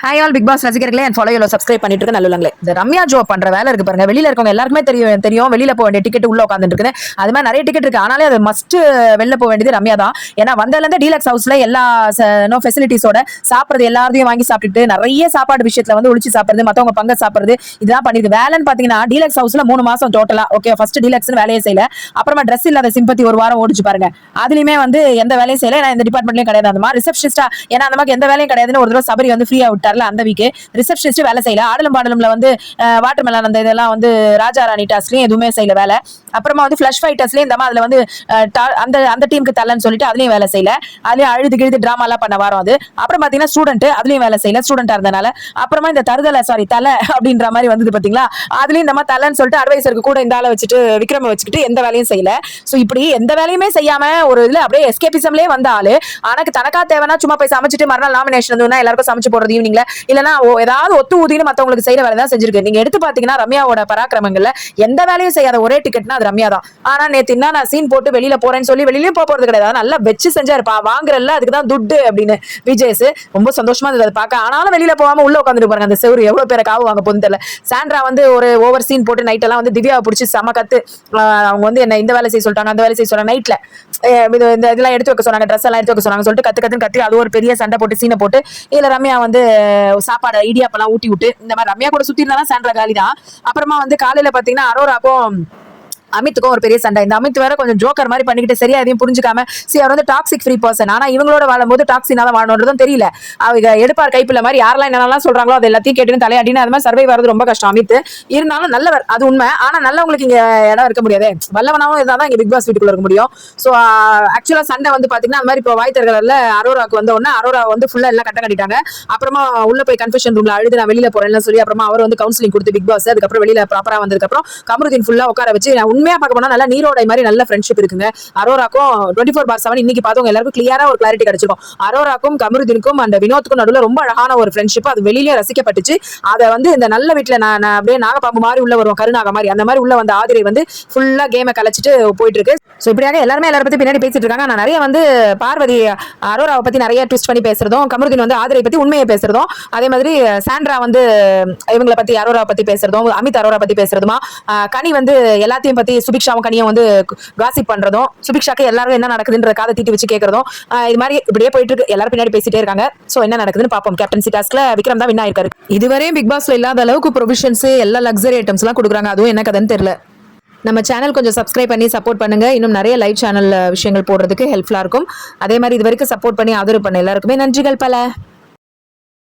Hi all Bigg Boss ரசிகர்களே and follow subscribe பண்ணிட்டு இருக்க நல்லங்களே. இந்த ரம்யா ஜோ பண்ற வேலை இருக்கு பாருங்க. வெளியில இருக்கவங்க எல்லாருக்குமே தெரியும் வெளியில போக வேண்டிய டிக்கெட் உள்ள உட்காந்துட்டு இருக்கு. அது மாதிரி நிறைய டிக்கெட் இருக்கு. ஆனாலே அது மஸ்ட் வெளில போக வேண்டியது ரம்யா தான். ஏன்னா வந்ததுல இருந்து டீலக்ஸ் ஹவுஸ்ல எல்லா ஃபெசிலிட்டிஸோட சாப்பிடுறது எல்லாத்தையும் வாங்கி சாப்பிட்டுட்டு நிறைய சாப்பாடு விஷயத்துல வந்து ஒளிச்சு சாப்பிடுறது, மத்தவங்க பங்க சாப்பிடுறது இதெல்லாம் பண்ணிருக்கு. வேலைன்னு பாத்தீங்கன்னா டீலக்ஸ் ஹவுஸ்ல 3 மாசம் டோட்டலா ஓகே. ஃபர்ஸ்ட் டீலக்ஸ் வேலையை செய்யல. அப்புறமா ட்ரெஸ் இல்லாத சிம்பத்தி ஒரு வாரம் ஓடிச்சு பாருங்க. அதுலயுமே வந்து எந்த வேலையும் செய்யல. நான் இந்த டிபார்ட்மெண்ட்லயும் கிடையாது. அந்த மாதிரி ரிசப்ஷனிஸ்டா ஏன்னா அந்த மாதிரி எந்த வேலையும் கிடையாதுன்னு ஒரு தடவை சபரி வந்து ஃப்ரீயா விட்டார்ல. அந்த வீக் ரிசப்ஷனிஸ்ட் வேலை செய்யல. ஆடலும் பாடலும்ல வந்து வாட்டர் மெலன் அந்த இதெல்லாம் வந்து ராஜா ராணி டாஸ்க்லயும் எதுவுமே செய்யல வேலை. அப்புறமா வந்து ஃபிளஷ் ஃபைட்டர்ஸ்லயும் இந்த அதுல வந்து அந்த டீமுக்கு தரலன்னு சொல்லிட்டு அதுலயும் வேலை செய்யல. அதுலயும் அழுது கிழுது டிராமா எல்லாம் பண்ண வாரம் அது. அப்புறம் பாத்தீங்கன்னா ஸ்டூடெண்ட் அதுலயும் வேலை செய்யல. ஸ்டூடெண்டா இருந்தனால அப்புறமா இந்த தலை அப்படின்ற மாதிரி வந்தது பாத்தீங்களா. அதுலயும் இந்த மாதிரி தலைன்னு சொல்லிட்டு அட்வைசருக்கு கூட இந்த ஆளை வச்சுட்டு விக்ரம வச்சுக்கிட்டு எந்த வேலையும் செய்யல. சோ இப்படி எந்த வேலையுமே செய்யாம ஒரு இதுல அப்படியே எஸ்கேபிசம்லயே வந்த ஆளு. ஆனக்கு தனக்கா தேவைன்னா சும்மா போய் சமைச்சிட்டு மறுநாள் நாமினேஷன் வந்து எல்லாருக்கும் சமைச்சு போடுறது ஈவினிங்ல இல்லன்னா ஏதாவது ஒத்து ஊதின்னு மத்தவங்களுக்கு செய்யற வேலை தான் செஞ்சிருக்கு. நீங்க எடுத்து பாத்தீங்கன்னா ரம்யாவோட பராக்கிரமங்கள்ல எந்த வேலையும் செய்யாத ஒரே டிக்கெட்னா அது ரம்யா தான். ஆனா நேத்து என்ன நான் சீன் போட்டு வெளியில போறேன்னு சொல்லி வெளியிலயும் போறது கிடையாது. நல்லா வச்சு செஞ்சாருப்பா. வாங்குறல்ல அதுக்குதான் துட்டு அப்படின்னு விஜய்ஸ் ரொம்ப சந்தோஷமா இருந்தது பார்க்க. ஆனாலும் வெளியில போகாம உள்ள உட்காந்துட்டு பாருங்க. அந்த செவரு எவ்வளவு பேரை காவு வாங்க போகுது தெரியல. சாண்ட்ரா வந்து ஒரு ஓவர் சீன் போட்டு நைட் எல்லாம் வந்து திவ்யாவை பிடிச்சி செம கத்து. அவங்க வந்து என்ன இந்த வேலை செய்ய சொல்லிட்டாங்க அந்த வேலை செய்ய சொல்றாங்க. நைட்ல இந்த இதெல்லாம் எடுத்து வைக்க சொன்னாங்க, ட்ரெஸ் எல்லாம் எடுத்து வைக்க சொன்னாங்க சொல்லிட்டு கத்து கத்தி அது ஒரு பெரிய சண்டை போட்டு சீனை போட்டு இதுல ரம்யா வந்து சாப்பாடு இடியாப்பெல்லாம் ஊட்டி விட்டு இந்த மாதிரி ரம்யா கூட சுத்தி இருந்தாலும் சாண்ட்ரா காலி தான். அப்புறமா வந்து காலையில பாத்தீங்கன்னா அரோராக்கும் அமித்துக்கும் ஒரு பெரிய சண்டை. இந்த அமித் வேற கொஞ்சம் ஜோக்கர் மாதிரி பண்ணிக்கிட்டு சரியா எதையும் புரிஞ்சுக்காம அவர் வந்து டாக்ஸிக் ஃப்ரீ பர்சன். ஆனா இவங்களோட வாழும்போது டாக்ஸினால வாழணுன்றதும் தெரியல. அவங்க எடுப்பார் கைப்பிள்ள மாதிரி யாரெல்லாம் என்னெல்லாம் சொல்றாங்களோ அது எல்லாத்தையும் கேட்டு தலையாடினு அது மாதிரி சர்வை வரது ரொம்ப கஷ்டம். அமித் இருந்தாலும் நல்லவர் அது உண்மை. ஆனா நல்லவங்களுக்கு இங்க இடம் இருக்க முடியாது. வல்லவனாவும் இருந்தாதான் இங்க பிக் பாஸ் வீட்டுக்குள்ள இருக்க முடியும். சோ ஆக்சுவலா சண்டை வந்து பாத்தீங்கன்னா அந்த மாதிரி இப்போ வாய்த்தர்கள்ல அரோராக்கு வந்த உடனே அரோரா வந்து ஃபுல்லா எல்லாம் கட்ட கட்டிட்டாங்க. அப்புறமா உள்ள போய் கன்ஃபெஷன் ரூம்ல அழுது நான் வெளியில போறேன்னு சொல்லி அப்புறமா அவர் வந்து கவுன்சிலிங் கொடுத்து பிக் பாஸ் அதுக்கப்புறம் வெளியில ப்ராப்பரா வந்ததுக்கு அப்புறம் கமருதீன் ஃபுல்லா உட்கார வச்சு உண்மையா பார்க்க போனா நல்ல நீரோடை மாதிரி நல்ல ஃப்ரெண்ட்ஷிப் இருக்குங்க. அரோராக்கும் 24/7 இன்னைக்கு பார்த்தவங்க எல்லாருக்கும் கிளியரா ஒரு கிளாரிட்டி கிடைச்சிருக்கும். அரோராக்கும் கமருதீனுக்கும் அந்த வினோத்துக்கும் நடுவில் ரொம்ப அழகான ஒரு ஃப்ரெண்ட்ஷிப். அது வெளியிலே ரசிக்கப்பட்டுச்சு. அதை வந்து இந்த நல்ல வீட்டுல நான் அப்படியே நாகப்பாம்பு மாதிரி உள்ள வரும், கருநாக மாதிரி அந்த மாதிரி உள்ள வந்த ஆதிரை வந்து ஃபுல்லா கேமை கலைச்சிட்டு போயிட்டு இருக்கு. ஸோ இப்படியாக எல்லாருமே எல்லாரை பத்தி பின்னாடி பேசிட்டு இருக்காங்க. நான் நிறைய வந்து பார்வதி அரோராவை பத்தி நிறைய ட்விஸ்ட் பண்ணி பேசுறதும், கமருதீன் வந்து ஆதிரை பத்தி உண்மையை பேசுறதும், அதே மாதிரி சாண்ட்ரா வந்து இவங்களை பத்தி அரோரா பத்தி பேசுறதும், அமித் அரோரா பத்தி பேசுறதுமா, கனி வந்து எல்லாத்தையும் பத்தி சுபிக்ஷாவும் கனியும் வந்து காசிப் பண்றதும், சுபிக்ஷாக்கு எல்லாரும் என்ன நடக்குதுன்ற காதை தீட்டி வச்சு கேட்கறதும், இது மாதிரி இப்படியே போயிட்டு இருக்கு. எல்லாரும் பின்னாடி பேசிட்டே இருக்காங்க. சோ என்ன நடக்குதுன்னு பாப்போம். கேப்டன்சி டாஸ்க்ல விக்ரம் தான் வின் ஆயிருக்காரு. இதுவரையும் பிக் பாஸ்ல இல்லாத அளவுக்கு ப்ரொவிஷன்ஸ் எல்லா லக்ஸரி ஐட்டம்ஸ் எல்லாம் கொடுக்குறாங்க. அதுவும் என்ன கதைன்னு தெரியல. நம்ம சேனல் கொஞ்சம் சப்ஸ்கிரைப் பண்ணி சப்போர்ட் பண்ணுங்க. இன்னும் நிறைய லைவ் சேனல் விஷயங்கள் போடுறதுக்கு ஹெல்ப்ஃபுல்லா இருக்கும். அதே மாதிரி இது வரைக்கும் சப்போர்ட் பண்ணி ஆதரவு பண்ண எல்லாருக்குமே நன்றிகள் பல.